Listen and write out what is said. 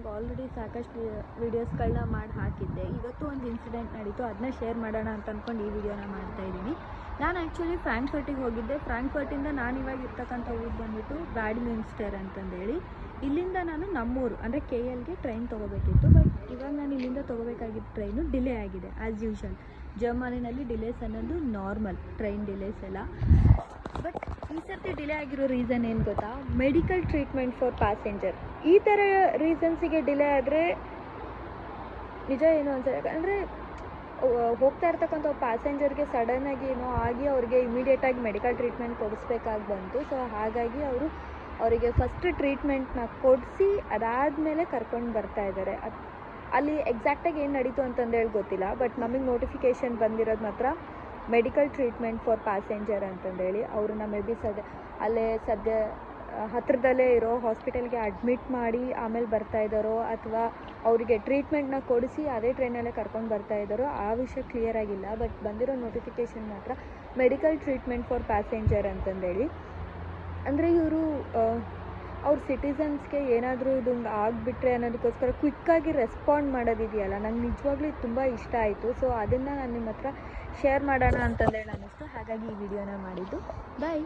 Blog already ಸಾಕಷ್ಟು ವೀಡಿಯೋಸ್ಗಳನ್ನ ಮಾಡಿ ಹಾಕಿದ್ದೆ. ಇವತ್ತು ಒಂದು ಇನ್ಸಿಡೆಂಟ್ ನಡೀತು, ಅದನ್ನ ಶೇರ್ ಮಾಡೋಣ ಅಂತ ಅಂದ್ಕೊಂಡು ಈ ವಿಡಿಯೋನ ಮಾಡ್ತಾಯಿದ್ದೀನಿ. ನಾನು ಆ್ಯಕ್ಚುಲಿ ಫ್ರಾಂಕ್ಫರ್ಟಿಗೆ ಹೋಗಿದ್ದೆ. ಫ್ರಾಂಕ್ಫರ್ಟಿಂದ ನಾನು ಇವಾಗ ಇರ್ತಕ್ಕಂಥ ಊರು ಬಂದುಬಿಟ್ಟು ಬ್ಯಾಡ್ಮಿನ್ಸ್ಟರ್ ಅಂತಂದೇಳಿ. ಇಲ್ಲಿಂದ ನಾನು ನಮ್ಮೂರು ಅಂದರೆ KLಗೆ ಟ್ರೈನ್ ತೊಗೋಬೇಕಿತ್ತು. ಬಟ್ ಇವಾಗ ನಾನು ಇಲ್ಲಿಂದ ತೊಗೋಬೇಕಾಗಿದ್ದ ಟ್ರೈನು ಡಿಲೇ ಆಗಿದೆ. ಆ್ಯಸ್ ಯೂಶ್ವಲ್ ಜರ್ಮನಿನಲ್ಲಿ ಡಿಲೇಸ್ ಅನ್ನೋದು ನಾರ್ಮಲ್, ಟ್ರೈನ್ ಡಿಲೇಸ್ ಎಲ್ಲ. ಬಟ್ ಈ ಸರ್ತಿ ಡಿಲೇ ಆಗಿರೋ ರೀಸನ್ ಏನು ಗೊತ್ತಾ? Medical treatment for passenger. ಈ ಥರ ರೀಸನ್ಸಿಗೆ ಡಿಲೇ ಆದರೆ ನಿಜ ಏನು ಅನ್ಸಲ್ಲ. ಅಂದರೆ ಹೋಗ್ತಾ ಇರ್ತಕ್ಕಂಥ ಪ್ಯಾಸೆಂಜರ್ಗೆ ಸಡನ್ನಾಗಿ ಏನೋ ಆಗಿ ಅವ್ರಿಗೆ ಇಮಿಡಿಯೇಟಾಗಿ ಮೆಡಿಕಲ್ ಟ್ರೀಟ್ಮೆಂಟ್ ಕೊಡಿಸ್ಬೇಕಾಗಿ ಬಂತು. ಸೊ ಹಾಗಾಗಿ ಅವರಿಗೆ ಫಸ್ಟ್ ಟ್ರೀಟ್ಮೆಂಟ್ನ ಕೊಡಿಸಿ ಅದಾದಮೇಲೆ ಕರ್ಕೊಂಡು ಬರ್ತಾ ಇದ್ದಾರೆ. ಅಲ್ಲಿ ಎಕ್ಸಾಕ್ಟಾಗಿ ಏನು ನಡೀತು ಅಂತಂದೇಳಿ ಗೊತ್ತಿಲ್ಲ. ಬಟ್ ನಮಗೆ ನೋಟಿಫಿಕೇಷನ್ ಬಂದಿರೋದು ಮಾತ್ರ ಮೆಡಿಕಲ್ ಟ್ರೀಟ್ಮೆಂಟ್ ಫಾರ್ ಪ್ಯಾಸೆಂಜರ್ ಅಂತಂದೇಳಿ. ಅವ್ರನ್ನ ಮೇ ಬಿ ಸದ್ಯ ಹತ್ತಿರದಲ್ಲೇ ಇರೋ ಹಾಸ್ಪಿಟಲ್ಗೆ ಅಡ್ಮಿಟ್ ಮಾಡಿ ಆಮೇಲೆ ಬರ್ತಾ ಇದ್ದಾರೋ ಅಥವಾ ಅವರಿಗೆ ಟ್ರೀಟ್ಮೆಂಟ್ನ ಕೊಡಿಸಿ ಅದೇ ಟ್ರೈನಲ್ಲೇ ಕರ್ಕೊಂಡು ಬರ್ತಾ ಇದ್ದಾರೋ ಆ ವಿಷಯ ಕ್ಲಿಯರ್ ಆಗಿಲ್ಲ. ಬಟ್ ಬಂದಿರೋ ನೋಟಿಫಿಕೇಷನ್ ಮಾತ್ರ ಮೆಡಿಕಲ್ ಟ್ರೀಟ್ಮೆಂಟ್ ಫಾರ್ ಪ್ಯಾಸೆಂಜರ್ ಅಂತಂದೇಳಿ. ಅಂದರೆ ಇವರು ಅವ್ರ ಸಿಟಿಸನ್ಸ್ಗೆ ಏನಾದರೂ ಇದು ಆಗಿಬಿಟ್ರೆ ಅನ್ನೋದಕ್ಕೋಸ್ಕರ ಕ್ವಿಕ್ಕಾಗಿ ರೆಸ್ಪಾಂಡ್ ಮಾಡೋದಿದೆಯಲ್ಲ, ನಂಗೆ ನಿಜವಾಗ್ಲೂ ಇದು ತುಂಬ ಇಷ್ಟ ಆಯಿತು. ಸೊ ಅದನ್ನು ನಾನು ನಿಮ್ಮ ಹತ್ರ ಶೇರ್ ಮಾಡೋಣ ಅಂತಂದೇಳಿ ಅನ್ನಿಸ್ತು. ಹಾಗಾಗಿ ಈ ವಿಡಿಯೋನ ಮಾಡಿದ್ದು. ಬಾಯ್.